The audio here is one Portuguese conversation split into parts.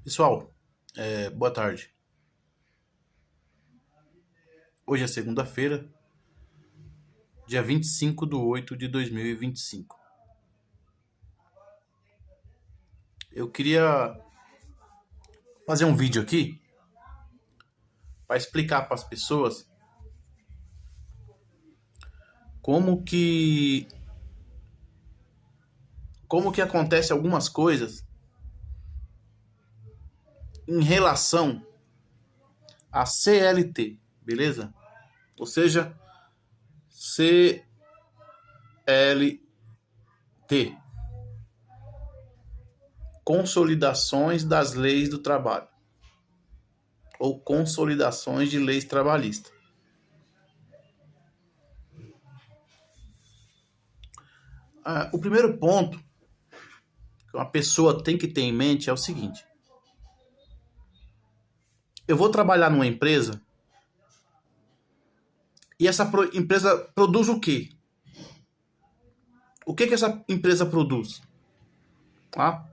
Pessoal, boa tarde. Hoje é segunda-feira, dia 25/8/2025. Eu queria fazer um vídeo aqui para explicar para as pessoas como que acontece algumas coisas em relação à CLT, beleza? Ou seja, CLT, Consolidações das Leis do Trabalho, ou consolidações de leis trabalhistas. O primeiro ponto que uma pessoa tem que ter em mente é o seguinte: eu vou trabalhar numa empresa e essa empresa produz o quê? O que essa empresa produz? Tá?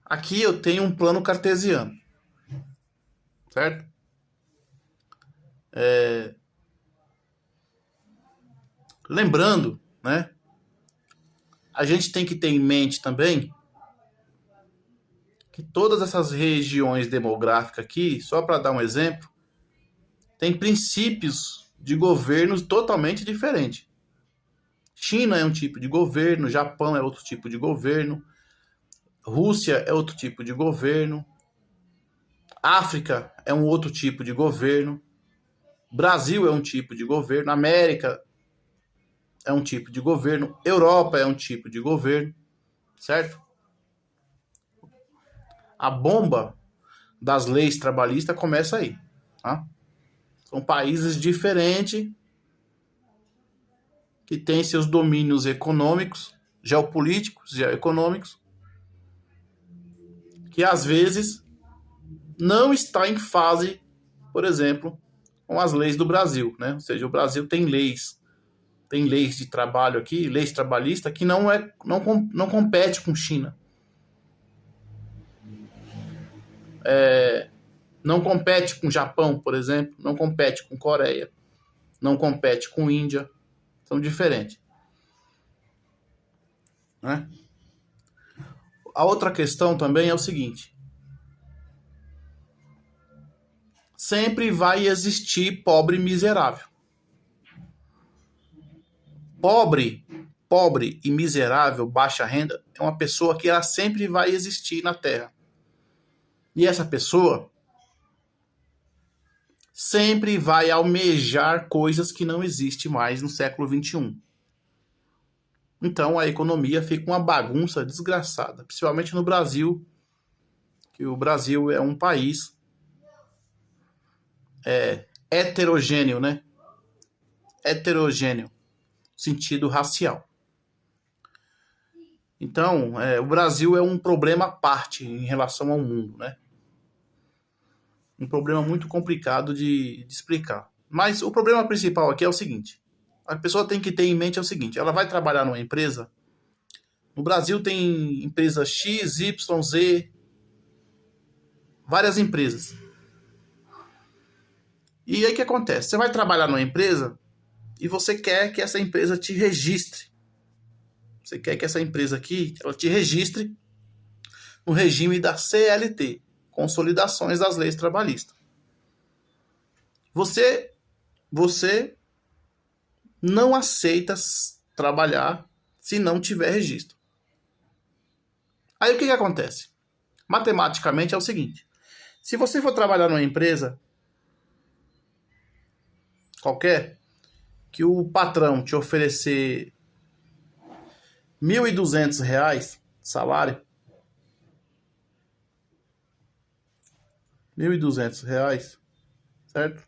Aqui eu tenho um plano cartesiano, certo? Lembrando, né? A gente tem que ter em mente também que todas essas regiões demográficas aqui, só para dar um exemplo, tem princípios de governos totalmente diferentes. China é um tipo de governo, Japão é outro tipo de governo, Rússia é outro tipo de governo, África é um outro tipo de governo, Brasil é um tipo de governo, América é um tipo de governo, Europa é um tipo de governo, certo? A bomba das leis trabalhistas começa aí, tá? São países diferentes que têm seus domínios econômicos, geopolíticos, geoeconômicos, que às vezes não está em fase, por exemplo, com as leis do Brasil, né? Ou seja, o Brasil tem leis de trabalho aqui, leis trabalhistas que não compete com China. Não compete com Japão, por exemplo, não compete com Coreia, não compete com Índia, são diferentes, né? A outra questão também é o seguinte: sempre vai existir pobre miserável. Pobre e miserável, baixa renda, é uma pessoa que ela sempre vai existir na Terra. E essa pessoa sempre vai almejar coisas que não existem mais no século XXI. Então a economia fica uma bagunça desgraçada, principalmente no Brasil, que o Brasil é um país heterogêneo, né? Heterogêneo, sentido racial. Então, o Brasil é um problema à parte em relação ao mundo, né? Um problema muito complicado de explicar. Mas o problema principal aqui é o seguinte: a pessoa tem que ter em mente é o seguinte: ela vai trabalhar numa empresa. No Brasil tem empresa X, Y, Z, várias empresas. E aí o que acontece? Você vai trabalhar numa empresa e você quer que essa empresa te registre. Você quer que essa empresa aqui, ela te registre no regime da CLT, Consolidações das Leis Trabalhistas. Você não aceita trabalhar se não tiver registro. Aí o que acontece? Matematicamente é o seguinte: se você for trabalhar numa empresa qualquer, que o patrão te oferecer R$ 1.200 salário, R$ 1.200, certo?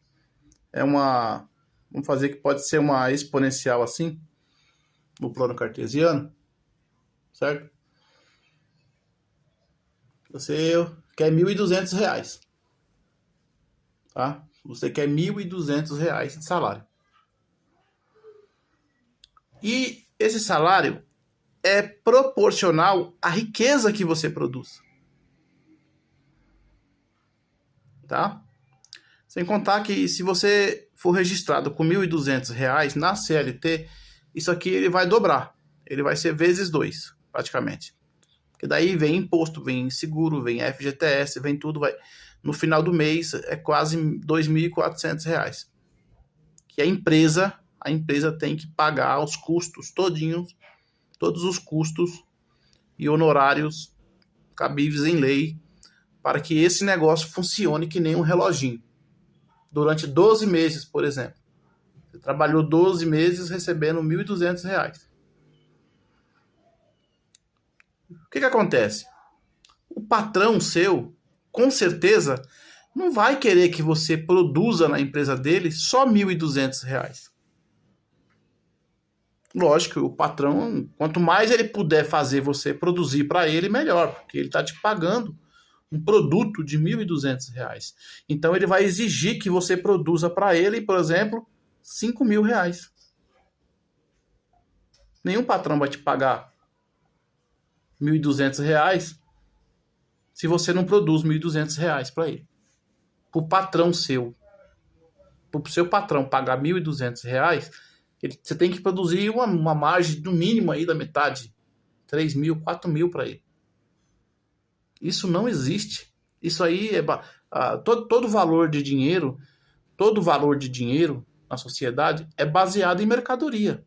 Vamos fazer que pode ser uma exponencial assim, no plano cartesiano, certo? Você quer R$ 1.200, tá? Você quer R$ 1.200 de salário. E esse salário é proporcional à riqueza que você produz. tá? Sem contar que se você for registrado com R$ 1.200 na CLT, isso aqui ele vai dobrar. Ele vai ser vezes 2, praticamente. Porque daí vem imposto, vem seguro, vem FGTS, vem tudo. No final do mês é quase R$ 2.400. Que a empresa tem que pagar os custos todinhos, todos os custos e honorários cabíveis em lei para que esse negócio funcione que nem um reloginho. Durante 12 meses, por exemplo. Você trabalhou 12 meses recebendo R$ 1.200. O que acontece? O patrão seu, com certeza, não vai querer que você produza na empresa dele só R$ 1.200. Lógico, o patrão, quanto mais ele puder fazer você produzir para ele, melhor, porque ele está te pagando um produto de R$ 1.200. Então ele vai exigir que você produza para ele, por exemplo, R$ 5.000. Nenhum patrão vai te pagar R$ 1.200 se você não produz R$ 1.200 para ele. Para o patrão seu. Para o seu patrão pagar R$ 1.200, você tem que produzir uma margem do mínimo aí da metade. 3.000, 4.000 para ele. Isso não existe. Isso aí é todo valor de dinheiro, na sociedade é baseado em mercadoria.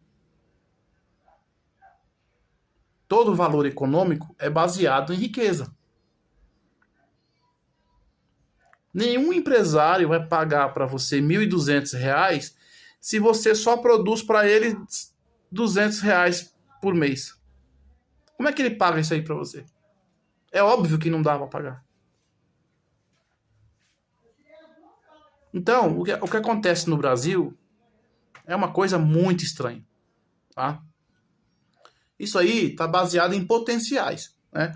Todo valor econômico é baseado em riqueza. Nenhum empresário vai pagar para você R$ 1.200 se você só produz para ele R$ 200 por mês. Como é que ele paga isso aí para você? É óbvio que não dá para pagar. Então, o que acontece no Brasil é uma coisa muito estranha, tá? Isso aí está baseado em potenciais, né?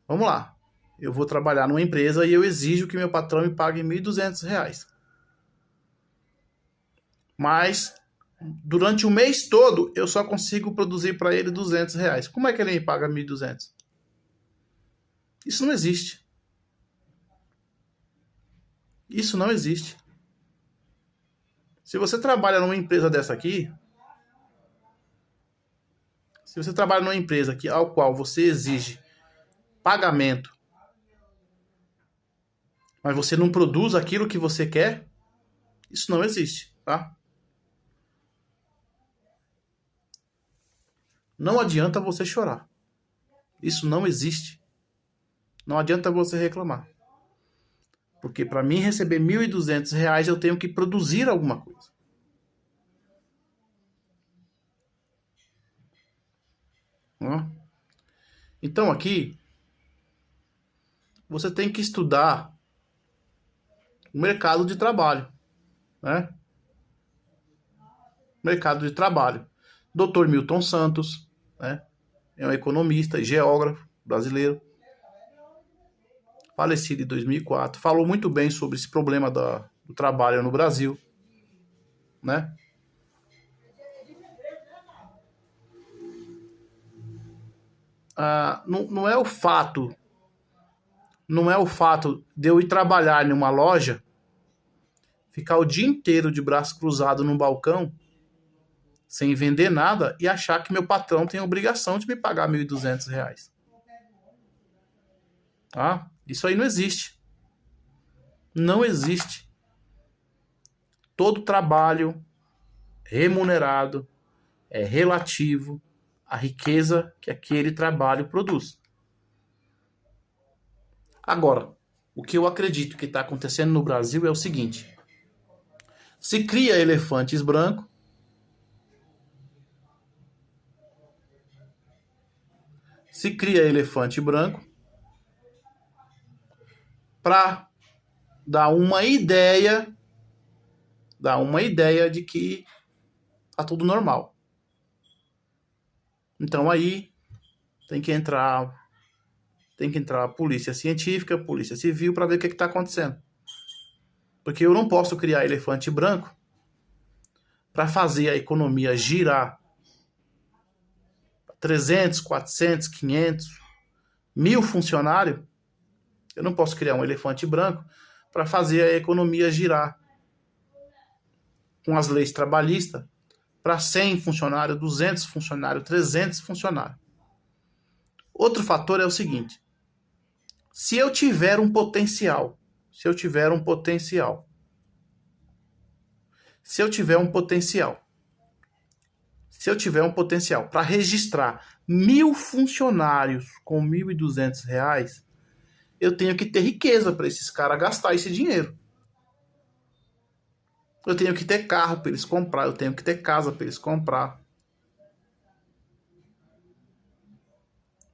Vamos lá. Eu vou trabalhar numa empresa e eu exijo que meu patrão me pague R$ 1.200. Mas durante o mês todo eu só consigo produzir para ele R$ 200. Como é que ele me paga 1.200? Isso não existe. Isso não existe. Se você trabalha numa empresa dessa aqui, ao qual você exige pagamento, mas você não produz aquilo que você quer, isso não existe, tá? Não adianta você chorar. Isso não existe. Não adianta você reclamar. Porque para mim receber R$ 1.200 eu tenho que produzir alguma coisa. Então aqui você tem que estudar o mercado de trabalho, né? Mercado de trabalho. Dr. Milton Santos, né? É um economista e geógrafo brasileiro, falecido em 2004, falou muito bem sobre esse problema do trabalho no Brasil, né? Não é o fato de eu ir trabalhar em uma loja, ficar o dia inteiro de braço cruzado num balcão, sem vender nada, e achar que meu patrão tem a obrigação de me pagar R$ 1.200. Tá? Isso aí não existe. Não existe. Todo trabalho remunerado é relativo à riqueza que aquele trabalho produz. Agora, o que eu acredito que está acontecendo no Brasil é o seguinte: se cria elefantes brancos, para dar uma ideia de que tá tudo normal. Então aí tem que entrar a polícia científica, a polícia civil para ver o que está acontecendo. Porque eu não posso criar elefante branco para fazer a economia girar 300, 400, 500, 1.000 funcionários. Eu não posso criar um elefante branco para fazer a economia girar com as leis trabalhistas para 100 funcionários, 200 funcionários, 300 funcionários. Outro fator é o seguinte: se eu tiver um potencial para registrar 1.000 funcionários com R$ 1.200, eu tenho que ter riqueza para esses caras gastar esse dinheiro. Eu tenho que ter carro para eles comprar, eu tenho que ter casa para eles comprar.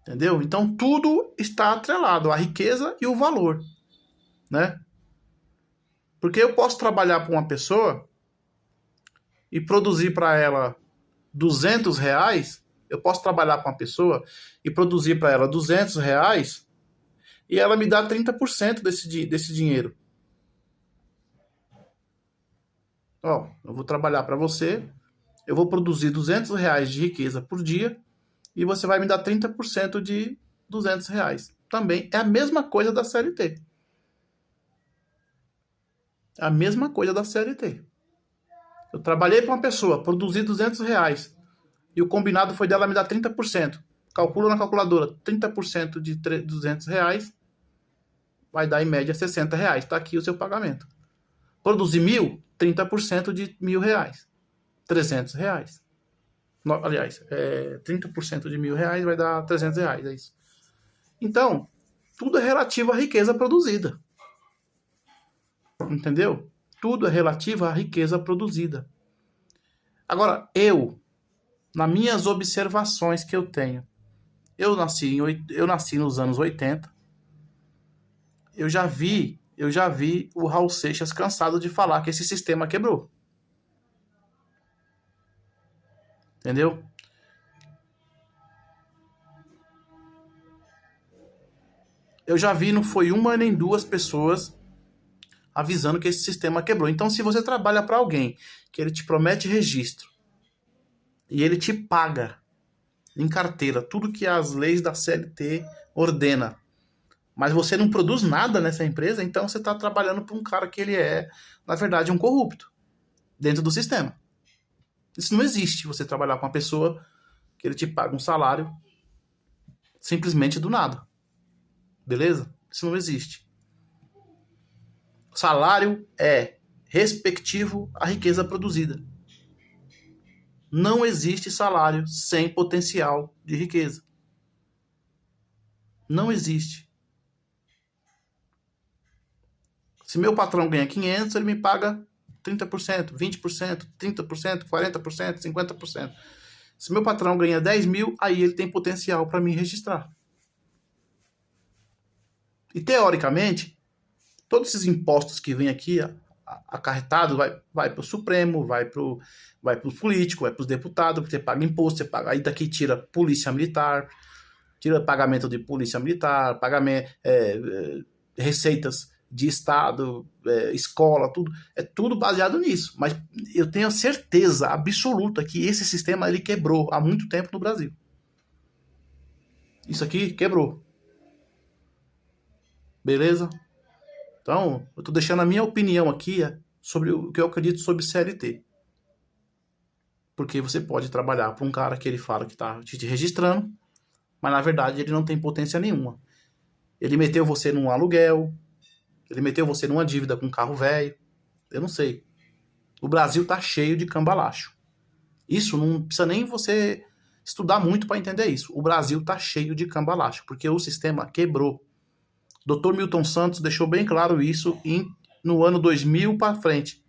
Entendeu? Então tudo está atrelado à riqueza e o valor, né? Porque eu posso trabalhar para uma pessoa e produzir para ela R$ 200, eu posso trabalhar para uma pessoa e produzir para ela R$ 200 e ela me dá 30% desse dinheiro. Ó, eu vou trabalhar para você, eu vou produzir R$ 200 de riqueza por dia e você vai me dar 30% de R$ 200. Também é a mesma coisa da CLT. A mesma coisa da CLT. Eu trabalhei para uma pessoa, produzi R$ 200 e o combinado foi dela me dar 30%. Calcula na calculadora, 30% de R$ 200 vai dar em média R$ 60. Está aqui o seu pagamento. Produzi 1.000, 30% de R$ 1.000. R$ 300. Aliás, 30% de R$ 1.000 vai dar R$ 300, é isso. Então, tudo é relativo à riqueza produzida. Entendeu? Tudo é relativo à riqueza produzida. Agora, nas minhas observações que eu tenho, eu nasci nos anos 80, eu já vi o Raul Seixas cansado de falar que esse sistema quebrou. Entendeu? Eu já vi, não foi uma nem duas pessoas avisando que esse sistema quebrou. Então, se você trabalha para alguém que ele te promete registro e ele te paga em carteira tudo que as leis da CLT ordena, mas você não produz nada nessa empresa, então você está trabalhando para um cara que ele é, na verdade, um corrupto dentro do sistema. Isso não existe, você trabalhar com uma pessoa que ele te paga um salário simplesmente do nada. Beleza? Isso não existe. O salário é respectivo à riqueza produzida. Não existe salário sem potencial de riqueza. Não existe. Se meu patrão ganha 500, ele me paga 30%, 20%, 30%, 40%, 50%. Se meu patrão ganha 10.000, aí ele tem potencial para me registrar. E teoricamente, todos esses impostos que vêm aqui acarretados vai para o Supremo, vai para os políticos, vai para os deputados, você paga imposto, você paga, aí daqui tira polícia militar, tira pagamento de polícia militar, pagamento, receitas de Estado, escola, tudo. É tudo baseado nisso. Mas eu tenho a certeza absoluta que esse sistema ele quebrou há muito tempo no Brasil. Isso aqui quebrou. Beleza? Então, eu estou deixando a minha opinião aqui sobre o que eu acredito sobre CLT. Porque você pode trabalhar para um cara que ele fala que está te registrando, mas na verdade ele não tem potência nenhuma. Ele meteu você num aluguel, ele meteu você numa dívida com um carro velho, eu não sei. O Brasil tá cheio de cambalacho. Isso não precisa nem você estudar muito para entender isso. O Brasil tá cheio de cambalacho, porque o sistema quebrou. Dr. Milton Santos deixou bem claro isso no ano 2000 para frente.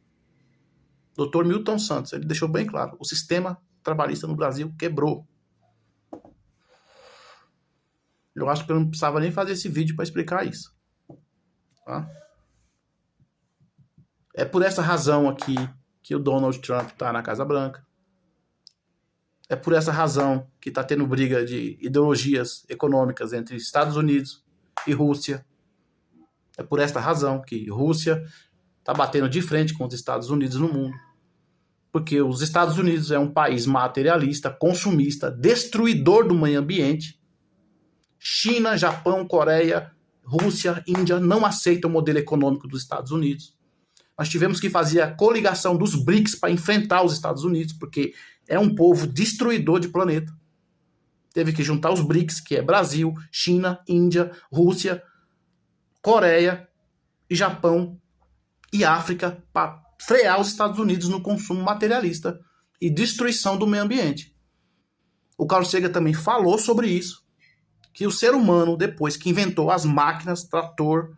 Dr. Milton Santos, ele deixou bem claro. O sistema trabalhista no Brasil quebrou. Eu acho que eu não precisava nem fazer esse vídeo para explicar isso. Tá? É por essa razão aqui que o Donald Trump está na Casa Branca. É por essa razão que está tendo briga de ideologias econômicas entre Estados Unidos e Rússia. É por esta razão que Rússia está batendo de frente com os Estados Unidos no mundo. Porque os Estados Unidos é um país materialista, consumista, destruidor do meio ambiente. China, Japão, Coreia, Rússia, Índia não aceitam o modelo econômico dos Estados Unidos. Nós tivemos que fazer a coligação dos BRICS para enfrentar os Estados Unidos, porque é um povo destruidor de planeta. Teve que juntar os BRICS, que é Brasil, China, Índia, Rússia, Coreia e Japão e África, para frear os Estados Unidos no consumo materialista e destruição do meio ambiente. O Carl Sagan também falou sobre isso, que o ser humano, depois que inventou as máquinas, trator,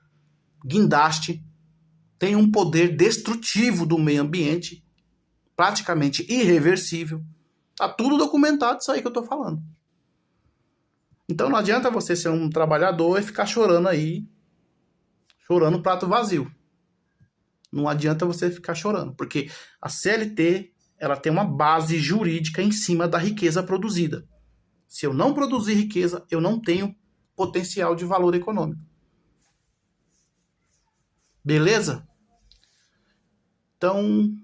guindaste, tem um poder destrutivo do meio ambiente, praticamente irreversível. Tá tudo documentado isso aí que eu tô falando. Então não adianta você ser um trabalhador e ficar chorando aí, chorando prato vazio. Não adianta você ficar chorando, porque a CLT, ela tem uma base jurídica em cima da riqueza produzida. Se eu não produzir riqueza, eu não tenho potencial de valor econômico. Beleza? Então,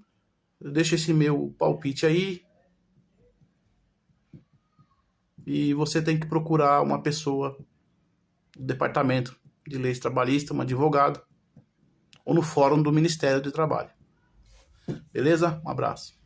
eu deixo esse meu palpite aí. E você tem que procurar uma pessoa do Departamento de Leis Trabalhistas, um advogado, ou no fórum do Ministério do Trabalho. Beleza? Um abraço.